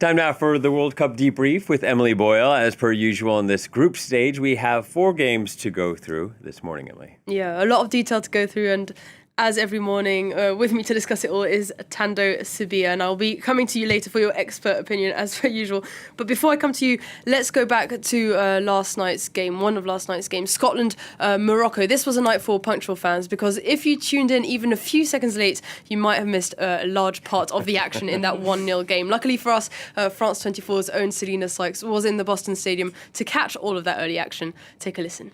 Time now for the World Cup debrief with Emily Boyle. As per usual on this group stage, we have 4 games to go through this morning, Emily. Yeah, a lot of detail to go through, and as every morning, with me to discuss it all is Tando Sibia, and I'll be coming to you later for your expert opinion as per usual. But before I come to you, let's go back to last night's game, one of last night's games, Scotland, Morocco. This was a night for punctual fans, because if you tuned in even a few seconds late, you might have missed a large part of the action in that 1-0 game. Luckily for us, France 24's own Selina Sykes was in the Boston Stadium to catch all of that early action. Take a listen.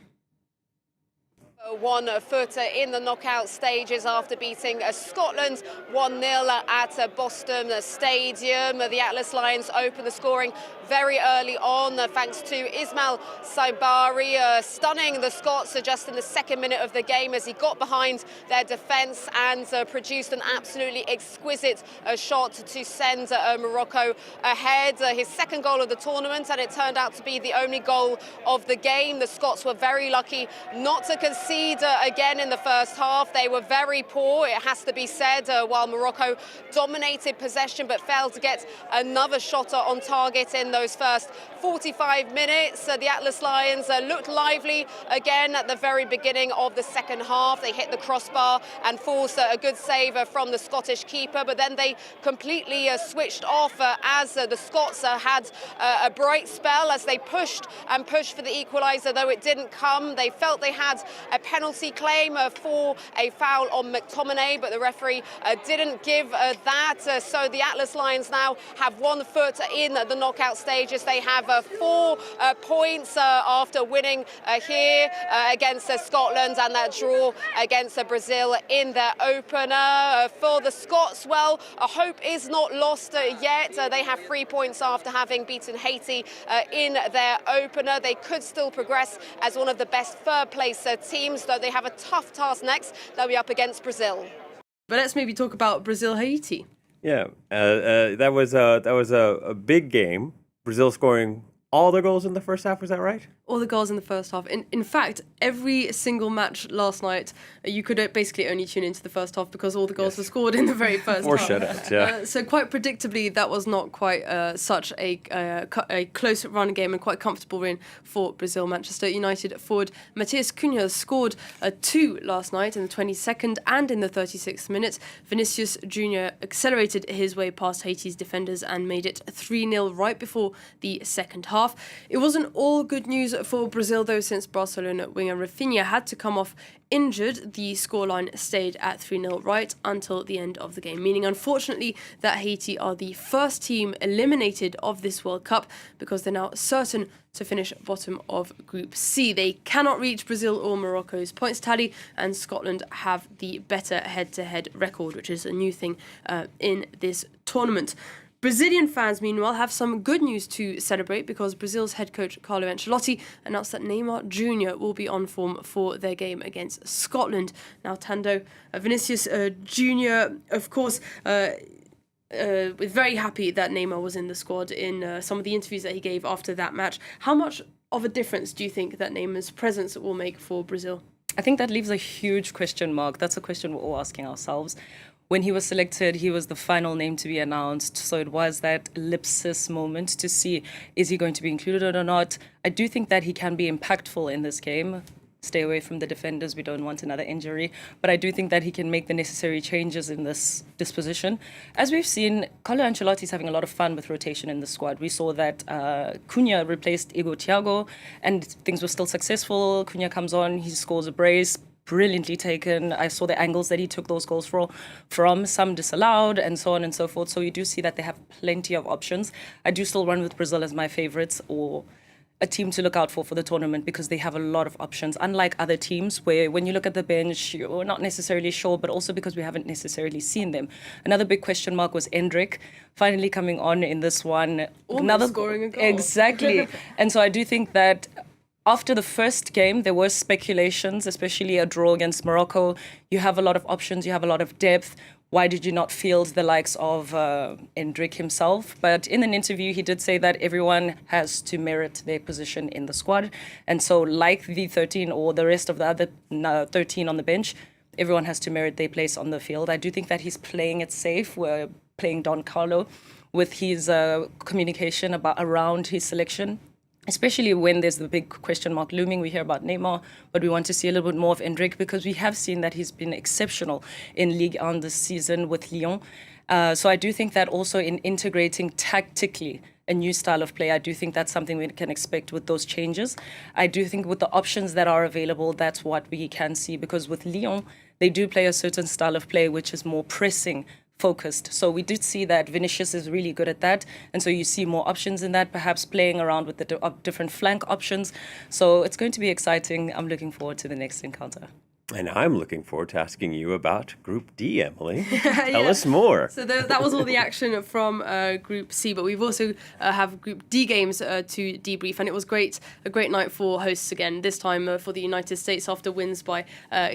One-footer in the knockout stages after beating Scotland 1-0 at Boston Stadium. The Atlas Lions open the scoring very early on thanks to Ismail Saibari stunning the Scots just in the second minute of the game as he got behind their defence and produced an absolutely exquisite shot to send Morocco ahead. His second goal of the tournament, and it turned out to be the only goal of the game. The Scots were very lucky not to concede again in the first half. They were very poor, it has to be said, while Morocco dominated possession but failed to get another shot on target in those first 45 minutes. The Atlas Lions looked lively again at the very beginning of the second half. They hit the crossbar and forced a good save from the Scottish keeper, but then they completely switched off as the Scots had a bright spell as they pushed and pushed for the equaliser, though it didn't come. They felt they had a penalty claim for a foul on McTominay, but the referee didn't give that. So the Atlas Lions now have 1 foot in the knockout stages. They have 4 points after winning here against Scotland and that draw against Brazil in their opener. For the Scots, well, hope is not lost yet. They have 3 points after having beaten Haiti in their opener. They could still progress as one of the best third-place teams, though they have a tough task next. They'll be up against Brazil. But let's maybe talk about Brazil-Haiti. Yeah, that was a big game. Brazil scoring all their goals in the first half, was that right? All the goals in the first half. In fact, every single match last night, you could basically only tune into the first half because all the goals were scored in the very first Or half. shutouts, yeah. So quite predictably, that was not quite such a close run game and quite comfortable win for Brazil. Manchester United forward Matias scored 2 last night in the 22nd and in the 36th minute. Vinicius Jr. accelerated his way past Haiti's defenders and made it 3-0 right before the second half. It wasn't all good news for Brazil, though, since Barcelona winger Rafinha had to come off injured. The scoreline stayed at 3-0 right until the end of the game, meaning, unfortunately, that Haiti are the first team eliminated of this World Cup because they're now certain to finish bottom of Group C. They cannot reach Brazil or Morocco's points tally, and Scotland have the better head-to-head record, which is a new thing in this tournament. Brazilian fans, meanwhile, have some good news to celebrate because Brazil's head coach Carlo Ancelotti announced that Neymar Jr. will be on form for their game against Scotland. Now, Tando, Vinicius Jr., of course, was very happy that Neymar was in the squad in some of the interviews that he gave after that match. How much of a difference do you think that Neymar's presence will make for Brazil? I think that leaves a huge question mark. That's a question we're all asking ourselves. When he was selected, he was the final name to be announced. So it was that ellipsis moment to see, is he going to be included or not? I do think that he can be impactful in this game. Stay away from the defenders. We don't want another injury. But I do think that he can make the necessary changes in this disposition. As we've seen, Carlo Ancelotti is having a lot of fun with rotation in the squad. We saw that Cunha replaced Igor Thiago and things were still successful. Cunha comes on, he scores a brace. Brilliantly taken. I saw the angles that he took those goals from, some disallowed, and so on and so forth. So you do see that they have plenty of options. I do still run with Brazil as my favourites, or a team to look out for the tournament, because they have a lot of options, unlike other teams where when you look at the bench, you're not necessarily sure, but also because we haven't necessarily seen them. Another big question mark was Endrick, finally coming on in this one. Almost scoring a goal. Exactly. And so I do think that after the first game, there were speculations, especially a draw against Morocco. You have a lot of options, you have a lot of depth. Why did you not field the likes of Endrick himself? But in an interview, he did say that everyone has to merit their position in the squad. And so like the 13 or the rest of the other 13 on the bench, everyone has to merit their place on the field. I do think that he's playing it safe. We're playing Don Carlo with his communication around his selection. Especially when there's the big question mark looming. We hear about Neymar, but we want to see a little bit more of Endrick because we have seen that he's been exceptional in Ligue 1 this season with Lyon. So I do think that also in integrating tactically a new style of play, I do think that's something we can expect with those changes. I do think with the options that are available, that's what we can see because with Lyon, they do play a certain style of play which is more pressing focused. So we did see that Vinicius is really good at that. And so you see more options in that, perhaps playing around with the different flank options. So it's going to be exciting. I'm looking forward to the next encounter. And I'm looking forward to asking you about Group D, Emily. Tell us more. So that was all the action from Group C, but we've also have Group D games to debrief, and it was a great night for hosts again, this time for the United States after wins by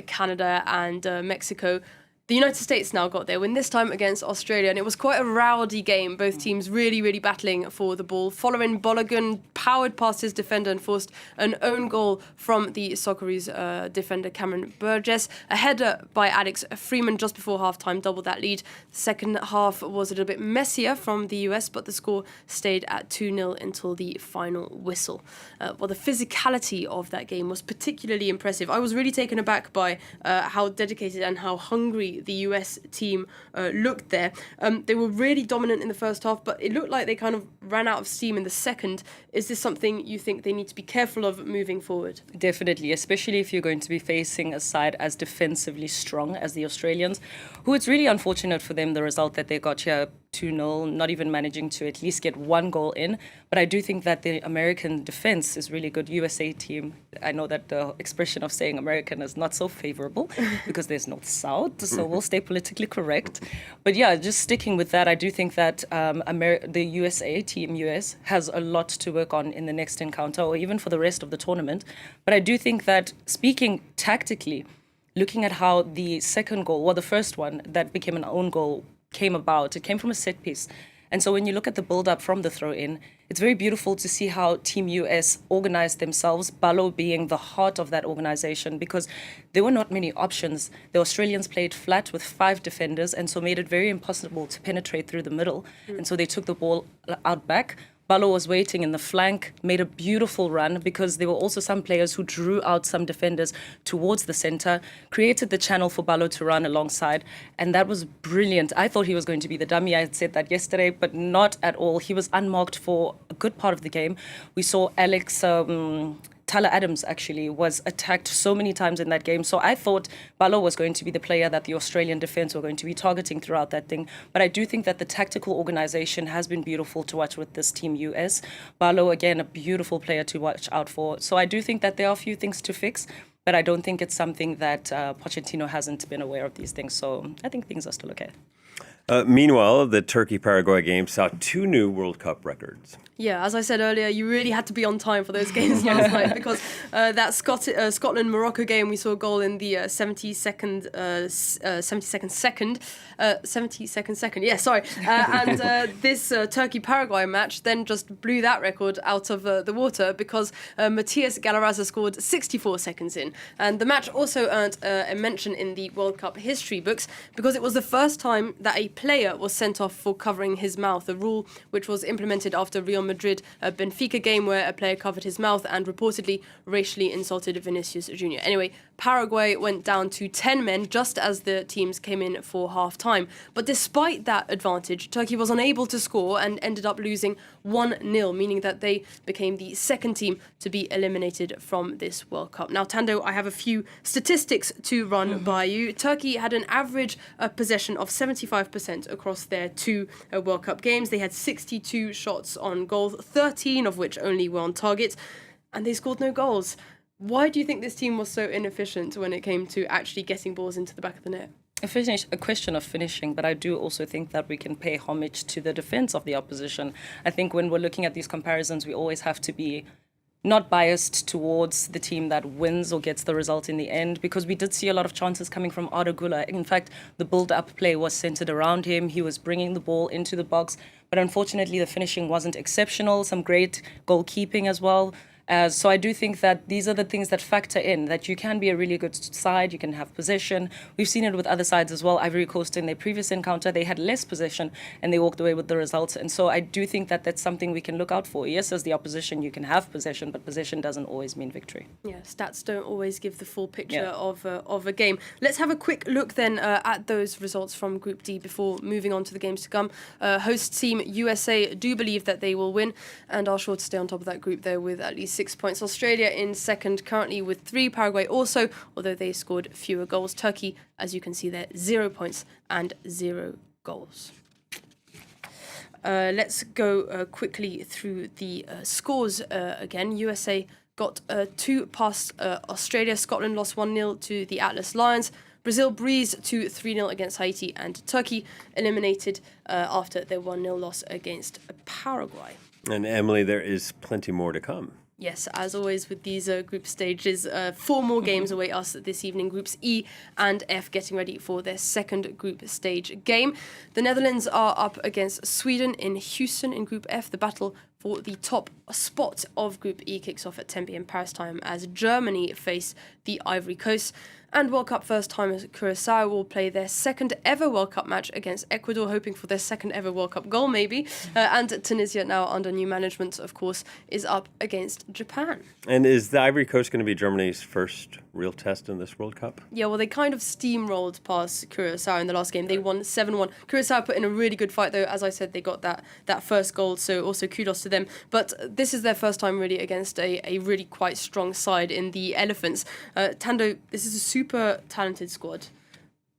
Canada and Mexico. The United States now got their win, this time against Australia, and it was quite a rowdy game. Both teams really, really battling for the ball. Following Balogun powered past his defender and forced an own goal from the Socceroos defender Cameron Burgess. A header by Alex Freeman just before half-time doubled that lead. The second half was a little bit messier from the US, but the score stayed at 2-0 until the final whistle. Well, the physicality of that game was particularly impressive. I was really taken aback by how dedicated and how hungry the US team looked there. They were really dominant in the first half, but it looked like they kind of ran out of steam in the second. Is this something you think they need to be careful of moving forward? Definitely, especially if you're going to be facing a side as defensively strong as the Australians, who it's really unfortunate for them, the result that they got here 2-0, not even managing to at least get one goal in. But I do think that the American defense is really good. USA team, I know that the expression of saying American is not so favorable because there's North South, so we'll stay politically correct. But yeah, just sticking with that, I do think that the USA, Team US, has a lot to work on in the next encounter or even for the rest of the tournament. But I do think that speaking tactically, looking at how the second goal, well, the first one that became an own goal came about, it came from a set piece. And so when you look at the build-up from the throw-in, it's very beautiful to see how Team US organized themselves, Balo being the heart of that organization, because there were not many options. The Australians played flat with 5 defenders and so made it very impossible to penetrate through the middle. And so they took the ball out back. Balo was waiting in the flank, made a beautiful run because there were also some players who drew out some defenders towards the center, created the channel for Balo to run alongside, and that was brilliant. I thought he was going to be the dummy. I had said that yesterday, but not at all. He was unmarked for a good part of the game. We saw Alex Tyler Adams actually was attacked so many times in that game. So I thought Balo was going to be the player that the Australian defense were going to be targeting throughout that thing. But I do think that the tactical organization has been beautiful to watch with this Team US. Balo, again, a beautiful player to watch out for. So I do think that there are a few things to fix, but I don't think it's something that Pochettino hasn't been aware of these things. So I think things are still okay. Meanwhile, the Turkey-Paraguay game saw 2 new World Cup records. Yeah, as I said earlier, you really had to be on time for those games last night because that Scotland-Morocco game, we saw a goal in the 72nd second. Yeah, sorry. And this Turkey-Paraguay match then just blew that record out of the water because Matias Glaraza scored 64 seconds in. And the match also earned a mention in the World Cup history books because it was the first time that a player was sent off for covering his mouth, a rule which was implemented after Real Madrid Benfica game where a player covered his mouth and reportedly racially insulted Vinicius Jr. Anyway, Paraguay went down to 10 men just as the teams came in for half-time. But despite that advantage, Turkey was unable to score and ended up losing 1-0, meaning that they became the second team to be eliminated from this World Cup. Now, Tando, I have a few statistics to run by you. Turkey had an average possession of 75% across their 2 World Cup games. They had 62 shots on goal, 13 of which only were on target, and they scored no goals. Why do you think this team was so inefficient when it came to actually getting balls into the back of the net? A question of finishing, but I do also think that we can pay homage to the defense of the opposition. I think when we're looking at these comparisons, we always have to be not biased towards the team that wins or gets the result in the end, because we did see a lot of chances coming from Arda Güler. In fact, the build-up play was centered around him. He was bringing the ball into the box, but unfortunately the finishing wasn't exceptional. Some great goalkeeping as well. So I do think that these are the things that factor in, that you can be a really good side, you can have possession. We've seen it with other sides as well. Ivory Coast, in their previous encounter, they had less possession and they walked away with the results. And so I do think that that's something we can look out for. Yes, as the opposition, you can have possession, but possession doesn't always mean victory. Yeah, stats don't always give the full picture of a game. Let's have a quick look then at those results from Group D before moving on to the games to come. Host team USA do believe that they will win and are sure to stay on top of that group there with at least 6 points. Australia in second currently with 3. Paraguay also, although they scored fewer goals. Turkey, as you can see there, 0 points and 0 goals. Let's go quickly through the scores again. USA got 2 past Australia. Scotland lost 1-0 to the Atlas Lions. Brazil breezed to 3-0 against Haiti, and Turkey eliminated after their 1-0 loss against Paraguay. And Emily, there is plenty more to come. Yes, as always with these group stages, 4 more games await us this evening. Groups E and F getting ready for their second group stage game. The Netherlands are up against Sweden in Houston in Group F. The battle for the top spot of Group E kicks off at 10 p.m. Paris time as Germany face the Ivory Coast. And World Cup first-timers Curacao will play their second ever World Cup match against Ecuador, hoping for their second ever World Cup goal maybe. And Tunisia, now under new management, of course, is up against Japan. And is the Ivory Coast going to be Germany's first real test in this World Cup? Yeah, well, they kind of steamrolled past Curacao in the last game. They won 7-1. Curacao put in a really good fight, though. As I said, they got that first goal, so also kudos to them. But this is their first time really against a really quite strong side in the Elephants. Tando, this is a super talented squad.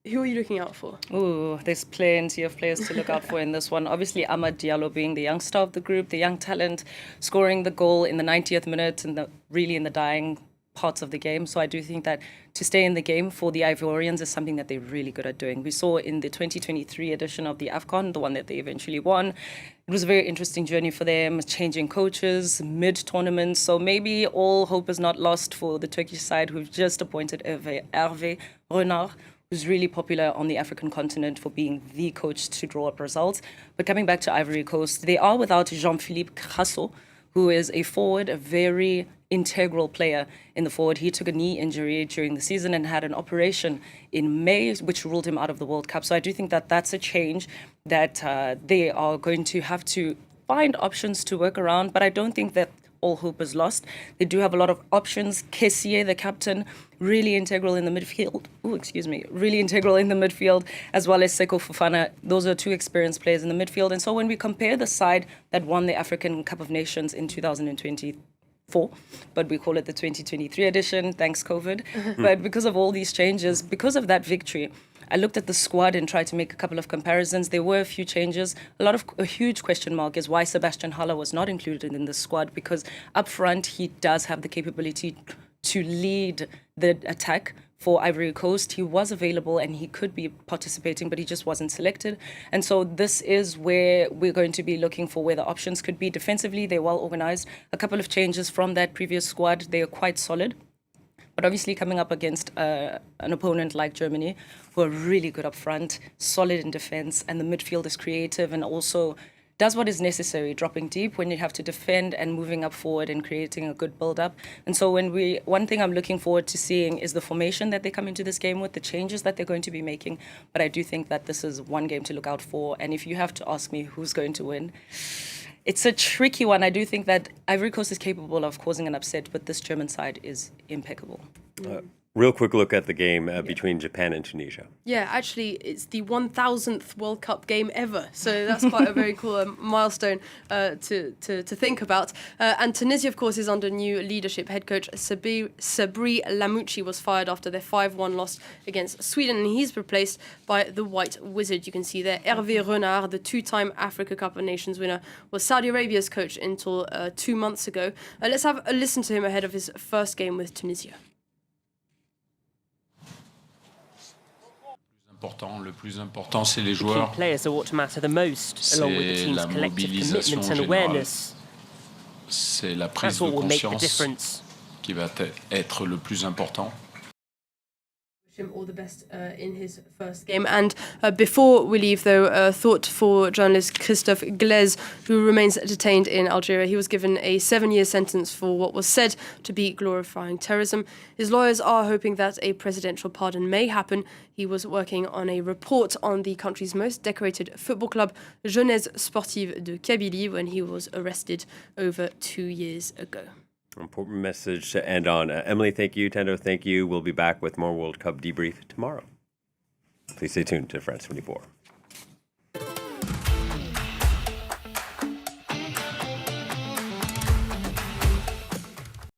Who are you looking out for? Ooh, there's plenty of players to look out for in this one. Obviously, Amad Diallo being the young star of the group, the young talent, scoring the goal in the 90th minute and really in the dying parts of the game. So I do think that to stay in the game for the Ivorians is something that they're really good at doing. We saw in the 2023 edition of the AFCON, the one that they eventually won, it was a very interesting journey for them, changing coaches mid-tournament. So maybe all hope is not lost for the Turkish side, who've just appointed Hervé Renard, who's really popular on the African continent for being the coach to draw up results. But coming back to Ivory Coast, they are without Jean-Philippe Crasso, who is a forward, a very integral player in the forward. He took a knee injury during the season and had an operation in May, which ruled him out of the World Cup. So I do think that that's a change that they are going to have to find options to work around. But I don't think that all hope is lost. They do have a lot of options. Kessié, the captain, really integral in the midfield. Really integral in the midfield, as well as Seko Fofana. Those are 2 experienced players in the midfield. And so when we compare the side that won the African Cup of Nations in 2024, but we call it the 2023 edition, thanks COVID. But because of all these changes, because of that victory, I looked at the squad and tried to make a couple of comparisons. There were a few changes. A huge question mark is why Sebastian Haller was not included in the squad, because up front he does have the capability to lead the attack for Ivory Coast. He was available and he could be participating, but he just wasn't selected. And so this is where we're going to be looking for where the options could be. Defensively, they're well organized. A couple of changes from that previous squad. They are quite solid. But obviously coming up against an opponent like Germany, who are really good up front, solid in defense, and the midfield is creative and also does what is necessary, dropping deep when you have to defend and moving up forward and creating a good build-up. And so one thing I'm looking forward to seeing is the formation that they come into this game with, the changes that they're going to be making. But I do think that this is one game to look out for. And if you have to ask me who's going to win, it's a tricky one. I do think that Ivory Coast is capable of causing an upset, but this German side is impeccable. Real quick look at the game between Japan and Tunisia. Yeah, actually, it's the 1,000th World Cup game ever. So that's quite a very cool milestone to think about. And Tunisia, of course, is under new leadership. Head coach Sabri Lamouchi was fired after their 5-1 loss against Sweden, and he's replaced by the White Wizard. You can see there, Hervé Renard, the 2-time Africa Cup of Nations winner, was Saudi Arabia's coach until 2 months ago. Let's have a listen to him ahead of his first game with Tunisia. Le plus important, c'est les joueurs. Key players are what matter the most, along with the team's collective commitment and awareness. C'est la prise de conscience qui va être le plus important. him all the best in his first game. And before we leave, though, a thought for journalist Christophe Glaise, who remains detained in Algeria. He was given a 7-year sentence for what was said to be glorifying terrorism. His lawyers are hoping that a presidential pardon may happen. He was working on a report on the country's most decorated football club, Jeunesse Sportive de Kabylie, when he was arrested over 2 years ago. Important message to end on. Emily, thank you. Tendo, thank you. We'll be back with more World Cup debrief tomorrow. Please stay tuned to France 24.